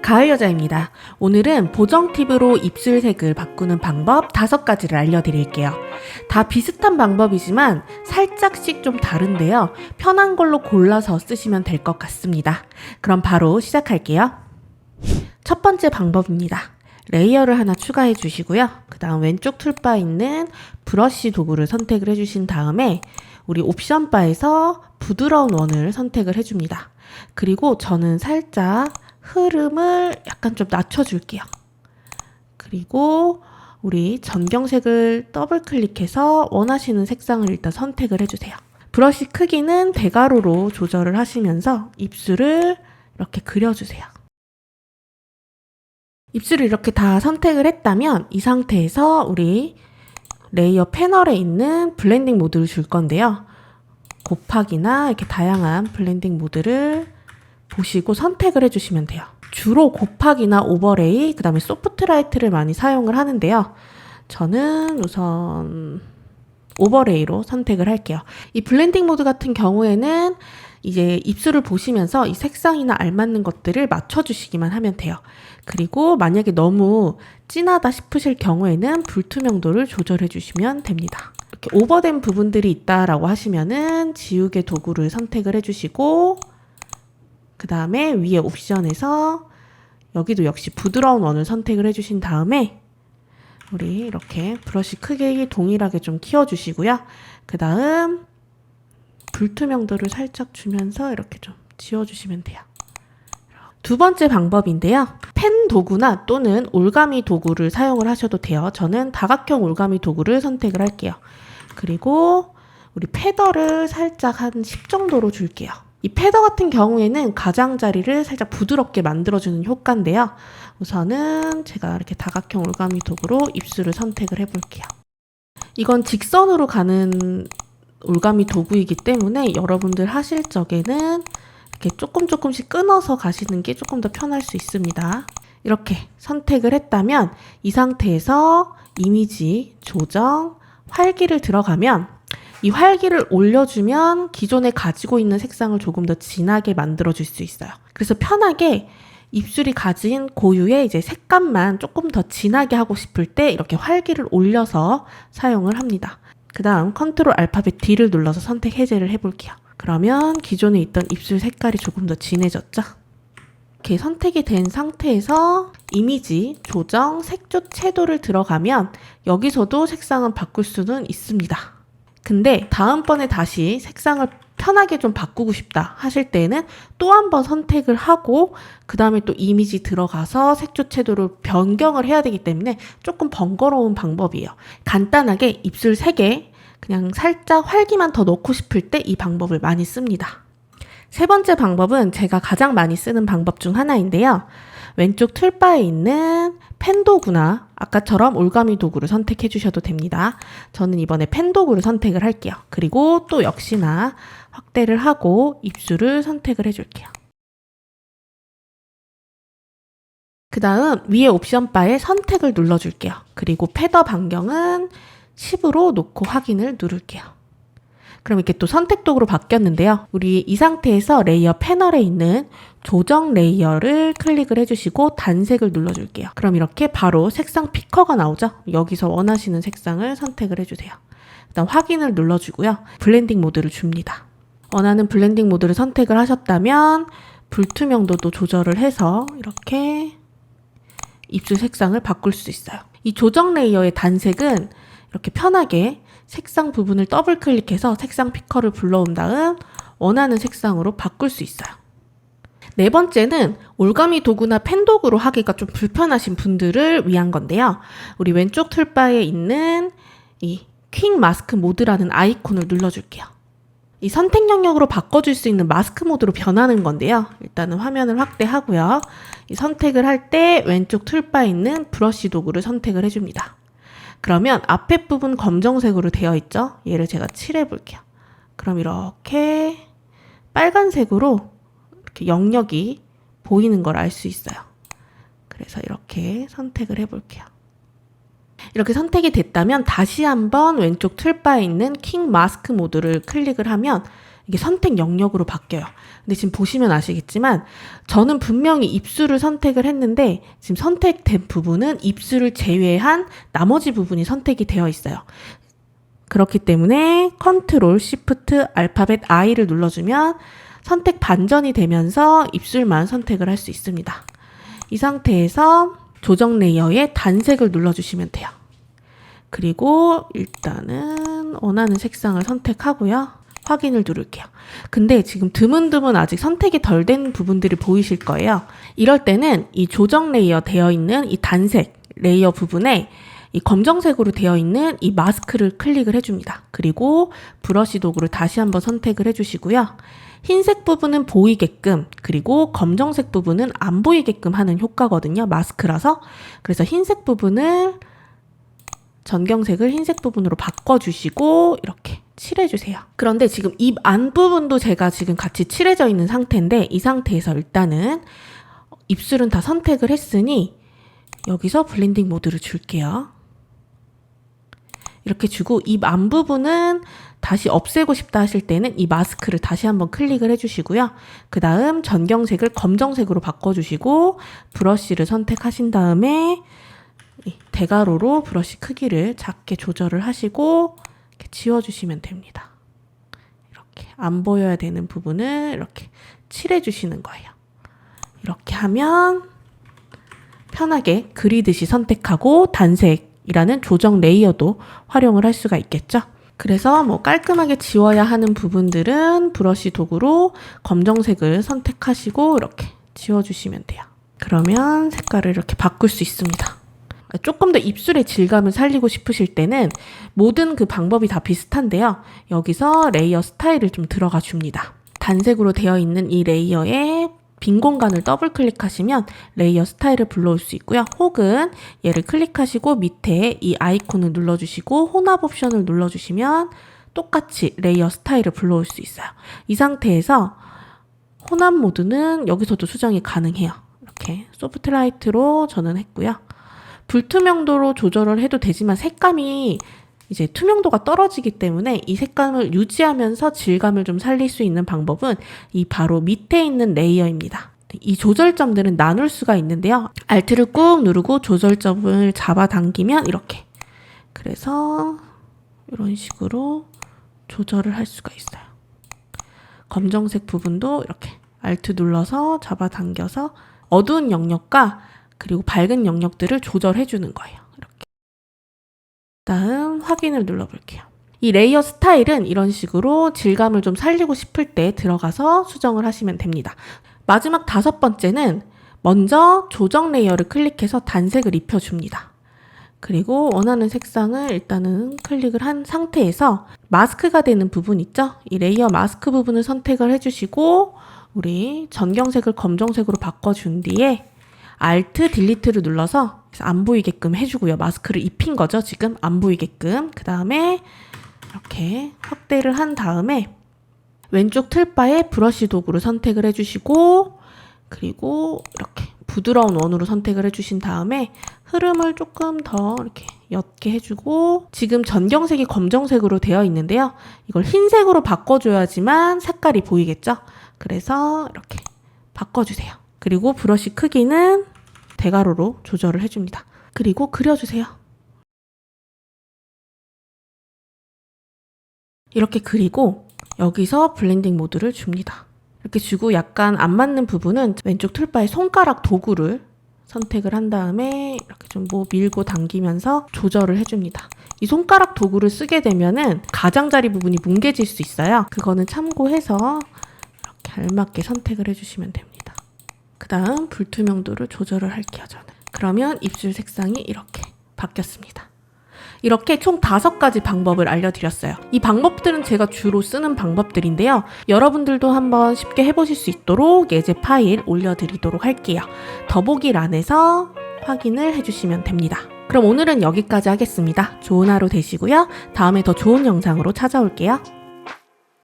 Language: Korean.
가을여자입니다. 오늘은 보정 팁으로 입술색을 바꾸는 방법 5가지를 알려드릴게요. 다 비슷한 방법이지만 살짝씩 좀 다른데요. 편한 걸로 골라서 쓰시면 될 것 같습니다. 그럼 바로 시작할게요. 첫 번째 방법입니다. 레이어를 하나 추가해 주시고요. 그 다음 왼쪽 툴바에 있는 브러쉬 도구를 선택을 해주신 다음에 우리 옵션 바에서 부드러운 원을 선택을 해줍니다. 그리고 저는 살짝 흐름을 약간 좀 낮춰줄게요. 그리고 우리 전경색을 더블 클릭해서 원하시는 색상을 일단 선택을 해주세요. 브러쉬 크기는 대괄호로 조절을 하시면서 입술을 이렇게 그려주세요. 입술을 이렇게 다 선택을 했다면 이 상태에서 우리 레이어 패널에 있는 블렌딩 모드를 줄 건데요. 곱하기나 이렇게 다양한 블렌딩 모드를 보시고 선택을 해주시면 돼요. 주로 곱하기나 오버레이, 그 다음에 소프트라이트를 많이 사용을 하는데요. 저는 우선 오버레이로 선택을 할게요. 이 블렌딩 모드 같은 경우에는 이제 입술을 보시면서 이 색상이나 알맞는 것들을 맞춰주시기만 하면 돼요. 그리고 만약에 너무 진하다 싶으실 경우에는 불투명도를 조절해 주시면 됩니다. 이렇게 오버된 부분들이 있다라고 하시면은 지우개 도구를 선택을 해주시고 그 다음에 위에 옵션에서 여기도 역시 부드러운 원을 선택을 해주신 다음에 우리 이렇게 브러쉬 크기 동일하게 좀 키워주시고요. 그 다음 불투명도를 살짝 주면서 이렇게 좀 지워주시면 돼요. 두 번째 방법인데요. 펜 도구나 또는 올가미 도구를 사용을 하셔도 돼요. 저는 다각형 올가미 도구를 선택을 할게요. 그리고 우리 패더를 살짝 한 10 정도로 줄게요. 이 패더 같은 경우에는 가장자리를 살짝 부드럽게 만들어주는 효과인데요. 우선은 제가 이렇게 다각형 올가미 도구로 입술을 선택을 해볼게요. 이건 직선으로 가는 올가미 도구이기 때문에 여러분들 하실 적에는 이렇게 조금씩 끊어서 가시는 게 조금 더 편할 수 있습니다. 이렇게 선택을 했다면 이 상태에서 이미지, 조정, 활기를 들어가면 이 활기를 올려주면 기존에 가지고 있는 색상을 조금 더 진하게 만들어줄 수 있어요. 그래서 편하게 입술이 가진 고유의 이제 색감만 조금 더 진하게 하고 싶을 때 이렇게 활기를 올려서 사용을 합니다. 그 다음 컨트롤 알파벳 D를 눌러서 선택 해제를 해볼게요. 그러면 기존에 있던 입술 색깔이 조금 더 진해졌죠? 이렇게 선택이 된 상태에서 이미지, 조정, 색조 채도를 들어가면 여기서도 색상은 바꿀 수는 있습니다. 근데 다음번에 다시 색상을 편하게 좀 바꾸고 싶다 하실 때는 또 한 번 선택을 하고 그 다음에 또 이미지 들어가서 색조 채도를 변경을 해야 되기 때문에 조금 번거로운 방법이에요. 간단하게 입술 3개 그냥 살짝 활기만 더 넣고 싶을 때 이 방법을 많이 씁니다. 세 번째 방법은 제가 가장 많이 쓰는 방법 중 하나인데요. 왼쪽 툴바에 있는 펜 도구나 아까처럼 올가미 도구를 선택해 주셔도 됩니다. 저는 이번에 펜 도구를 선택을 할게요. 그리고 또 역시나 확대를 하고 입술을 선택을 해줄게요. 그 다음 위에 옵션 바에 선택을 눌러줄게요. 그리고 패더 반경은 10으로 놓고 확인을 누를게요. 그럼 이렇게 또 선택 도구로 바뀌었는데요. 우리 이 상태에서 레이어 패널에 있는 조정 레이어를 클릭을 해주시고 단색을 눌러줄게요. 그럼 이렇게 바로 색상 피커가 나오죠. 여기서 원하시는 색상을 선택을 해주세요. 일단 확인을 눌러주고요. 블렌딩 모드를 줍니다. 원하는 블렌딩 모드를 선택을 하셨다면 불투명도도 조절을 해서 이렇게 입술 색상을 바꿀 수 있어요. 이 조정 레이어의 단색은 이렇게 편하게 색상 부분을 더블 클릭해서 색상 피커를 불러온 다음 원하는 색상으로 바꿀 수 있어요. 네 번째는 올가미 도구나 펜 도구로 하기가 좀 불편하신 분들을 위한 건데요. 우리 왼쪽 툴바에 있는 이 퀵 마스크 모드라는 아이콘을 눌러줄게요. 이 선택 영역으로 바꿔줄 수 있는 마스크 모드로 변하는 건데요. 일단은 화면을 확대하고요. 이 선택을 할 때 왼쪽 툴바에 있는 브러쉬 도구를 선택을 해줍니다. 그러면 앞에 부분 검정색으로 되어 있죠? 얘를 제가 칠해 볼게요. 그럼 이렇게 빨간색으로 이렇게 영역이 보이는 걸 알 수 있어요. 그래서 이렇게 선택을 해 볼게요. 이렇게 선택이 됐다면 다시 한번 왼쪽 툴바에 있는 퀵 마스크 모드를 클릭을 하면 이게 선택 영역으로 바뀌어요. 근데 지금 보시면 아시겠지만 저는 분명히 입술을 선택을 했는데 지금 선택된 부분은 입술을 제외한 나머지 부분이 선택이 되어 있어요. 그렇기 때문에 컨트롤 시프트 알파벳 I를 눌러주면 선택 반전이 되면서 입술만 선택을 할 수 있습니다. 이 상태에서 조정 레이어에 단색을 눌러주시면 돼요. 그리고 일단은 원하는 색상을 선택하고요. 확인을 누를게요. 근데 지금 드문드문 아직 선택이 덜 된 부분들이 보이실 거예요. 이럴 때는 이 조정 레이어 되어 있는 이 단색 레이어 부분에 이 검정색으로 되어 있는 이 마스크를 클릭을 해줍니다. 그리고 브러쉬 도구를 다시 한번 선택을 해주시고요. 흰색 부분은 보이게끔 그리고 검정색 부분은 안 보이게끔 하는 효과거든요. 마스크라서. 그래서 흰색 부분을 전경색을 흰색 부분으로 바꿔주시고 이렇게 칠해주세요. 그런데 지금 입 안 부분도 제가 지금 같이 칠해져 있는 상태인데 이 상태에서 일단은 입술은 다 선택을 했으니 여기서 블렌딩 모드를 줄게요. 이렇게 주고 입 안 부분은 다시 없애고 싶다 하실 때는 이 마스크를 다시 한번 클릭을 해주시고요. 그 다음 전경색을 검정색으로 바꿔주시고 브러쉬를 선택하신 다음에 대가로로 브러쉬 크기를 작게 조절을 하시고 이렇게 지워주시면 됩니다. 이렇게 안 보여야 되는 부분을 이렇게 칠해주시는 거예요. 이렇게 하면 편하게 그리듯이 선택하고 단색이라는 조정 레이어도 활용을 할 수가 있겠죠. 그래서 뭐 깔끔하게 지워야 하는 부분들은 브러쉬 도구로 검정색을 선택하시고 이렇게 지워주시면 돼요. 그러면 색깔을 이렇게 바꿀 수 있습니다. 조금 더 입술의 질감을 살리고 싶으실 때는 모든 그 방법이 다 비슷한데요. 여기서 레이어 스타일을 좀 들어가 줍니다. 단색으로 되어 있는 이 레이어에 빈 공간을 더블 클릭하시면 레이어 스타일을 불러올 수 있고요. 혹은 얘를 클릭하시고 밑에 이 아이콘을 눌러주시고 혼합 옵션을 눌러주시면 똑같이 레이어 스타일을 불러올 수 있어요. 이 상태에서 혼합 모드는 여기서도 수정이 가능해요. 이렇게 소프트 라이트로 저는 했고요. 불투명도로 조절을 해도 되지만 색감이 이제 투명도가 떨어지기 때문에 이 색감을 유지하면서 질감을 좀 살릴 수 있는 방법은 이 바로 밑에 있는 레이어입니다. 이 조절점들은 나눌 수가 있는데요. Alt를 꾹 누르고 조절점을 잡아당기면 이렇게. 그래서 이런 식으로 조절을 할 수가 있어요. 검정색 부분도 이렇게 Alt 눌러서 잡아당겨서 어두운 영역과 그리고 밝은 영역들을 조절해 주는 거예요. 이렇게. 다음 확인을 눌러볼게요. 이 레이어 스타일은 이런 식으로 질감을 좀 살리고 싶을 때 들어가서 수정을 하시면 됩니다. 마지막 5번째는 먼저 조정 레이어를 클릭해서 단색을 입혀줍니다. 그리고 원하는 색상을 일단은 클릭을 한 상태에서 마스크가 되는 부분 있죠? 이 레이어 마스크 부분을 선택을 해주시고 우리 전경색을 검정색으로 바꿔준 뒤에 Alt, 딜리트를 눌러서 안 보이게끔 해주고요. 마스크를 입힌 거죠. 지금 안 보이게끔. 그 다음에 이렇게 확대를 한 다음에 왼쪽 틀바에 브러쉬 도구를 선택을 해주시고 그리고 이렇게 부드러운 원으로 선택을 해주신 다음에 흐름을 조금 더 이렇게 옅게 해주고 지금 전경색이 검정색으로 되어 있는데요. 이걸 흰색으로 바꿔줘야지만 색깔이 보이겠죠. 그래서 이렇게 바꿔주세요. 그리고 브러쉬 크기는 대가로로 조절을 해줍니다. 그리고 그려주세요. 이렇게 그리고 여기서 블렌딩 모드를 줍니다. 이렇게 주고 약간 안 맞는 부분은 왼쪽 툴바에 손가락 도구를 선택을 한 다음에 이렇게 좀 뭐 밀고 당기면서 조절을 해줍니다. 이 손가락 도구를 쓰게 되면은 가장자리 부분이 뭉개질 수 있어요. 그거는 참고해서 이렇게 알맞게 선택을 해주시면 됩니다. 그 다음 불투명도를 조절을 할게요. 저는. 그러면 입술 색상이 이렇게 바뀌었습니다. 이렇게 총 5가지 방법을 알려드렸어요. 이 방법들은 제가 주로 쓰는 방법들인데요. 여러분들도 한번 쉽게 해보실 수 있도록 예제 파일 올려드리도록 할게요. 더보기란에서 확인을 해주시면 됩니다. 그럼 오늘은 여기까지 하겠습니다. 좋은 하루 되시고요. 다음에 더 좋은 영상으로 찾아올게요.